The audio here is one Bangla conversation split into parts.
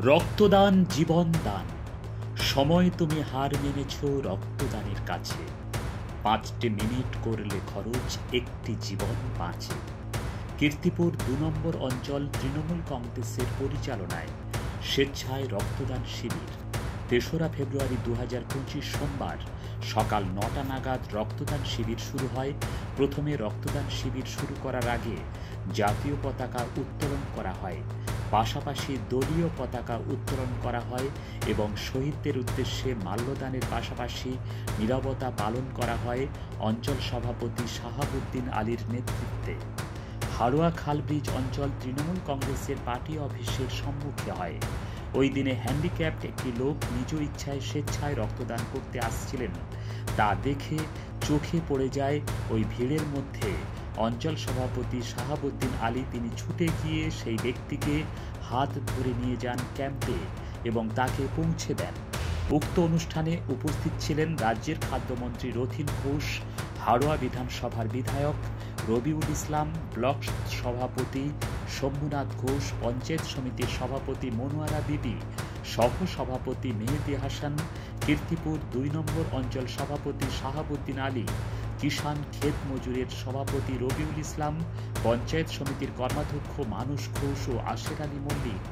রক্তদান জীবন দান। সময় তুমি হার মেনেছ রক্তদানের কাছে। 5টি মিনিট করলে খরচ, একটি জীবন বাঁচে। কীর্তিপুর 2 নম্বর অঞ্চল তৃণমূল কংগ্রেসের পরিচালনায় স্বেচ্ছায় রক্তদান শিবির। 3রা ফেব্রুয়ারি 2025 সোমবার সকাল 9টা নাগাদ রক্তদান শিবির শুরু হয়। প্রথমে রক্তদান শিবির শুরু করার আগে জাতীয় পতাকা উত্তোলন করা হয়, পাশাপাশি দলীয় পতাকা উত্তোলন করা হয় এবং শহীদদের উদ্দেশ্যে মাল্যদানের পাশাপাশি নীরবতা পালন করা হয় অঞ্চল সভাপতি শাহাবুদ্দিন আলীর নেতৃত্বে। হাড়োয়া খালব্রিজ অঞ্চল তৃণমূল কংগ্রেসের পার্টি অফিসের সম্মুখে হয়। ওই দিনে হ্যান্ডিক্যাপড একটি লোক নিজ ইচ্ছায় স্বেচ্ছায় রক্তদান করতে আসছিলেন। তা দেখে চোখে পড়ে যায় ওই ভিড়ের মধ্যে অঞ্চল সভাপতি শাহাবুদ্দিন আলী। তিনি ছুটে গিয়ে সেই ব্যক্তিকে হাত ধরে নিয়ে যান ক্যাম্পে এবং তাকে পৌঁছে দেন। উক্ত অনুষ্ঠানে উপস্থিত ছিলেন রাজ্যের খাদ্যমন্ত্রী রথীন ঘোষ, হাড়োয়া বিধানসভার বিধায়ক রবিউল ইসলাম, ব্লক সভাপতি শম্ভুনাথ ঘোষ, পঞ্চায়েত সমিতির সভাপতি মনোয়ারা বিবি, সহ সভাপতি মেহেদি হাসান, কীর্তিপুর 2 নম্বর অঞ্চল সভাপতি শাহাবুদ্দিন আলী, কিষাণ ক্ষেত মজুরের সভাপতি রবিউল ইসলাম, পঞ্চায়েত সমিতির কর্মাধ্যক্ষ মানস ঘোষ ও আশের আলী মল্লিক,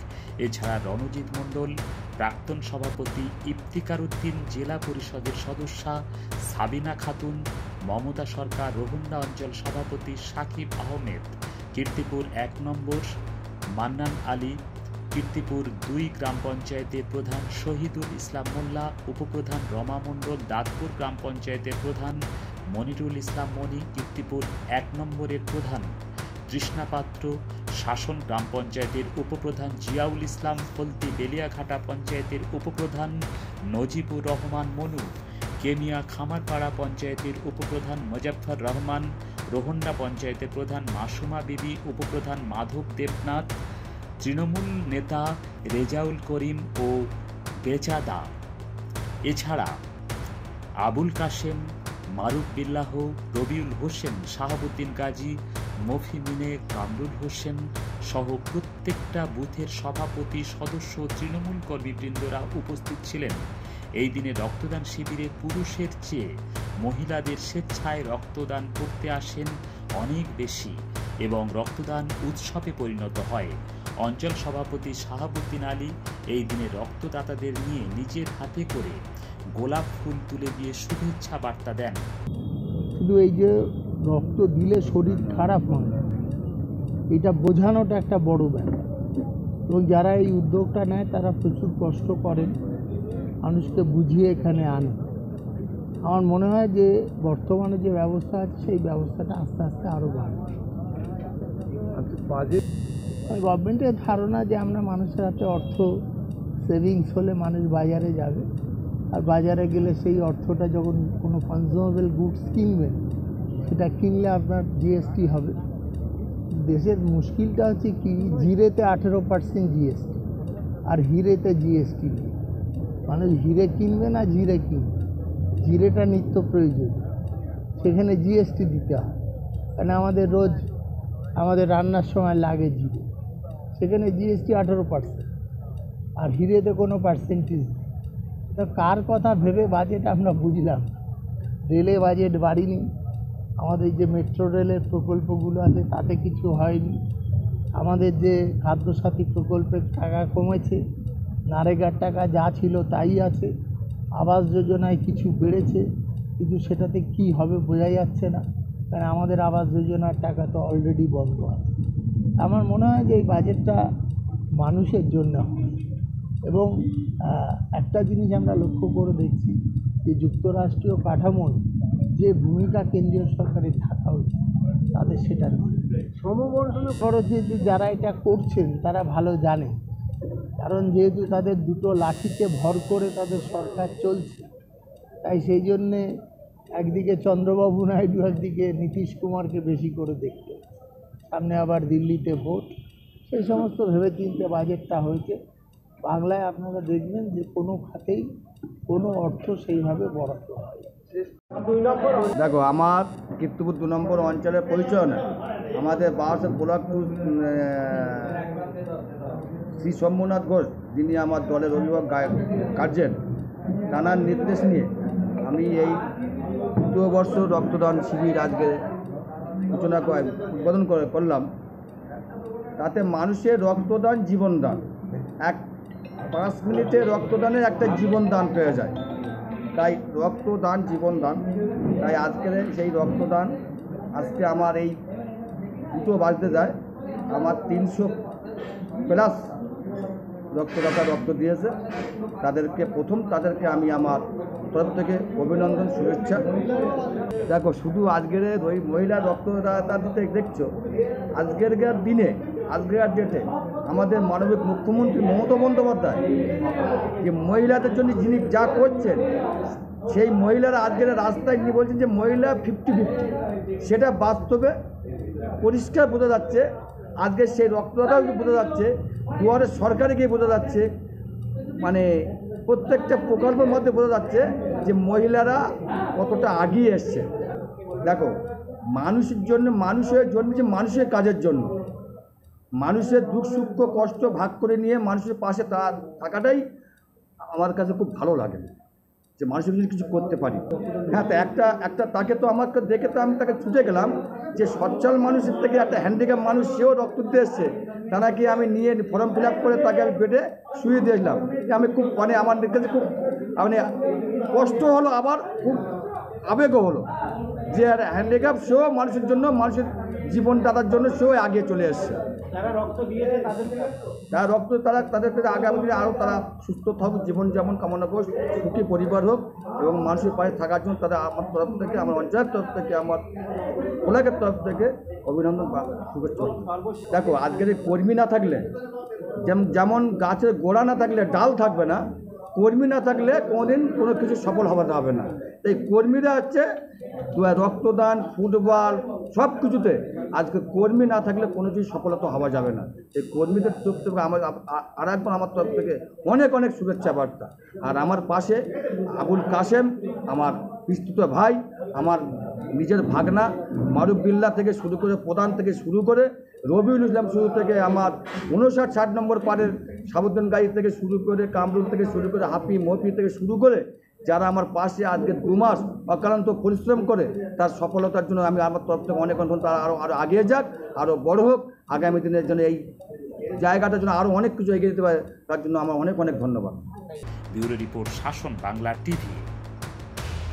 এছাড়া রণজিৎ মণ্ডল, প্রাক্তন সভাপতি ইফতিকার উদ্দিন, জেলা পরিষদের সদস্যা সাবিনা খাতুন, মমতা সরকার, রোহন্ডা অঞ্চল সভাপতি সাকিব আহমেদ, কীর্তিপুর 1 নম্বর মান্নান আলী, কীর্তিপুর 2 গ্রাম পঞ্চায়েতের প্রধান শহীদুল ইসলাম মোল্লা, উপপ্রধান রমা মণ্ডল, দাঁতপুর গ্রাম পঞ্চায়েতের প্রধান মনিরুল ইসলাম মনি, কীর্তিপুর 1 নম্বরের প্রধান তৃষ্ণা পাত্র, শাসন গ্রাম পঞ্চায়েতের উপপ্রধান জিয়াউল ইসলাম, ফলতি বেলিয়াঘাটা পঞ্চায়েতের উপপ্রধান নজিবুর রহমান মনু, কেমিয়া খামারপাড়া পঞ্চায়েতের উপপ্রধান মোজাফফর রহমান, রোহন্ডা পঞ্চায়েতের প্রধান মাসুমা বিবি, উপপ্রধান মাধব দেবনাথ, তৃণমূল নেতা রেজাউল করিম ও বেচাদা, এছাড়া আবুল কাশেম, মারুফ বিল্লাহ, রবিউল হোসেন, শাহাবুদ্দিন গাজী, মফিমিনে, কামরুল হোসেন সহ প্রত্যেকটা বুথের সভাপতি, সদস্য, তৃণমূল কর্মীবৃন্দরা উপস্থিত ছিলেন। এই দিনে রক্তদান শিবিরে পুরুষের চেয়ে মহিলাদের স্বেচ্ছায় রক্তদান করতে আসেন অনেক বেশি এবং রক্তদান উৎসবে পরিণত হয়। অঞ্চল সভাপতি শাহাবুদ্দিন আলী এই দিনে রক্তদাতাদের নিয়ে নিজের হাতে করে গোলাপ ফুল তুলে দিয়ে শুভেচ্ছা বার্তা দেন। শুধু এই যে রক্ত দিলে শরীর খারাপ হয়, এটা বোঝানোটা একটা বড় ব্যাপার এবং যারা এই উদ্যোগটা নেয় তারা প্রচুর কষ্ট করেন, মানুষকে বুঝিয়ে এখানে আনে। আমার মনে হয় যে বর্তমানে যে ব্যবস্থা আছে সেই ব্যবস্থাটা আস্তে আস্তে আরও বাড়বে। বাজেট গভর্নমেন্টের ধারণা যে আমরা মানুষের হাতে অর্থ সেভিংস হলে মানুষ বাজারে যাবে, আর বাজারে গেলে সেই অর্থটা যখন কোনো কনজিউমেবল গুডস কিনবেন সেটা কিনলে আপনার জিএসটি হবে। দেশের মুশকিলটা হচ্ছে কি, জিরেতে 18% জিএসটি আর হিরেতে জিএসটি নেই। মানুষ হিরে কিনবে না জিরে কিনবে, জিরেটা নিত্য প্রয়োজন, সেখানে জিএসটি দিতে হয়। কারণ আমাদের রান্নার সময় লাগে জিরে, সেখানে জিএসটি 18%, আর হিরেতে কোনো পার্সেন্টেজ নেই। তো কার কথা ভেবে বাজেট আমরা বুঝলাম। রেলে বাজেট বাড়িনি, আমাদের যে মেট্রো রেলের প্রকল্পগুলো আছে তাতে কিছু হয়নি, আমাদের যে খাদ্যসাথী প্রকল্পের টাকা কমেছে, নারেগার টাকা যা ছিল তাই আছে, আবাস যোজনায় কিছু বেড়েছে কিন্তু সেটাতে কি হবে বোঝা যাচ্ছে না, কারণ আমাদের আবাস যোজনার টাকা তো অলরেডি বন্ধ আছে। আমার মনে হয় যে এই বাজেটটা মানুষের জন্য হয় এবং একটা জিনিস আমরা লক্ষ্য করে দেখছি যে যুক্তরাষ্ট্রীয় কাঠামোর যে ভূমিকা কেন্দ্রীয় সরকারের থাকা উচিত তাদের সেটা নেই। সমবর্ষণ খরচে যে যারা এটা করছেন তারা ভালো জানে, কারণ যেহেতু তাদের দুটো লাঠিতে ভর করে তাদের সরকার চলছে, তাই সেই জন্যে একদিকে চন্দ্রবাবু নাইডু, একদিকে নীতিশ কুমারকে বেশি করে দেখতে, সামনে আবার দিল্লিতে ভোট, সেই সমস্ত ভেবেচিন্তে বাজেটটা হয়েছে। বাংলায় আপনারা দেখবেন যে কোনো খাতেই কোনো অর্থ সেইভাবে বরাদ্দ হয়। দেখো, আমার কীর্তিপুর 2 নম্বর অঞ্চলের পরিচয় নয়, আমাদের 12 ব্লক শ্রী শম্ভুনাথ ঘোষ, যিনি আমার দলের অভিভাবক গার্জেন, তাঁর নির্দেশ নিয়ে আমি এই 2 বর্ষ রক্তদান শিবির আজকে উদ্বোধন করলাম। তাতে মানুষের রক্তদান জীবনদান, 5 মিনিটে রক্তদানের একটা জীবনদান পেয়ে যায়। তাই রক্তদান জীবনদান, তাই আজকের সেই রক্তদান আজকে আমার এই 2টো বাজতে যায়, আমার 300+ রক্তদাতা রক্ত দিয়েছে। তাদেরকে আমি আমার তরফ থেকে অভিনন্দন, শুভেচ্ছা। দেখো, শুধু আজকের ওই মহিলা রক্তদাতা দিতে দেখছো, আজকের দিনে আজকের ডেটে আমাদের মাননীয় মুখ্যমন্ত্রী মমতা বন্দ্যোপাধ্যায় যে মহিলাদের জন্য যিনি যা করছেন, সেই মহিলারা আজকের রাস্তায় নিয়ে বলছেন যে মহিলা 50-50, সেটা বাস্তবে পরিষ্কার বোঝা যাচ্ছে। আজকে সেই রক্তদাতাও বোঝা যাচ্ছে, দুয়ারে সরকারে গিয়ে বোঝা যাচ্ছে, মানে প্রত্যেকটা প্রকল্পের মধ্যে বোঝা যাচ্ছে যে মহিলারা কতটা এগিয়ে এসছে। দেখো, মানুষের জন্য, মানুষের জন্মেছে মানুষের কাজের জন্য, মানুষের দুঃখ সুখ কষ্ট ভাগ করে নিয়ে মানুষের পাশে থাকাটাই আমার কাছে খুব ভালো লাগে, যে মানুষের জন্য কিছু করতে পারি। হ্যাঁ, তো একটা তাকে তো আমাকে দেখে তো আমি তাকে ছুটে গেলাম, যে সচ্ছল মানুষের থেকে একটা হ্যান্ডিক্যাপ মানুষ, সেও রক্ত দিতে এসছে, তাকে আমি নিয়ে ফর্ম ফিল আপ করে তাকে আমি বেডে শুয়ে দিয়েছিলাম। আমি খুব আমার কাছে খুব কষ্ট হলো, আবার খুব আবেগও হলো, যে হ্যান্ডিক্যাপ সেও মানুষের জন্য, মানুষের জীবনদাতার জন্য সেও এগিয়ে চলে এসছে। তাদেরকে আগামী দিনে আরও তারা সুস্থ থাকুক, জীবনযাপন কামনা করুক, সুখী পরিবার হোক, এবং মানুষের পাশে থাকার জন্য তাদের আমার তরফ থেকে, আমার অঞ্চলের তরফ থেকে, আমার ব্লকের তরফ থেকে অভিনন্দন বা শুভেচ্ছা। দেখো, আজকের এই কর্মী না থাকলে, যেমন গাছের গোড়া না থাকলে ডাল থাকবে না, কর্মী না থাকলে কোনোদিন কোনো কিছু সফল হবে না। তাই কর্মীরা হচ্ছে রক্তদান, ফুটবল সব কিছুতে আজকে কর্মী না থাকলে কোনো কিছু সফলতা হওয়া যাবে না। এই কর্মীদের তরফ থেকে আমার তরফ থেকে অনেক অনেক শুভেচ্ছা বার্তা। আর আমার পাশে আবুল কাশেম, আমার বিস্তৃত ভাই, আমার নিজের ভাগনা, মারুফ বিল্লাহ থেকে শুরু করে, প্রধান থেকে শুরু করে, রবিউল ইসলাম শুরু থেকে, আমার 59-60 নম্বর পাড়ের সাবুদ্দিন গাড়ি থেকে শুরু করে, কামরুল থেকে শুরু করে, হাফি মফি থেকে শুরু করে, যারা আমার পাশে আজকে 2 মাস অক্লান্ত পরিশ্রম করে তার সফলতার জন্য আমি আমার তরফ থেকে অনেক অনেক, তারা আরও এগিয়ে যাক, আরও বড় হোক, আগামী দিনের জন্য এই জায়গাটার জন্য আরও অনেক কিছু এগিয়ে যেতে পারে, তার জন্য আমার অনেক অনেক ধন্যবাদ। ব্যুরো রিপোর্ট, শাসন বাংলা টিভি।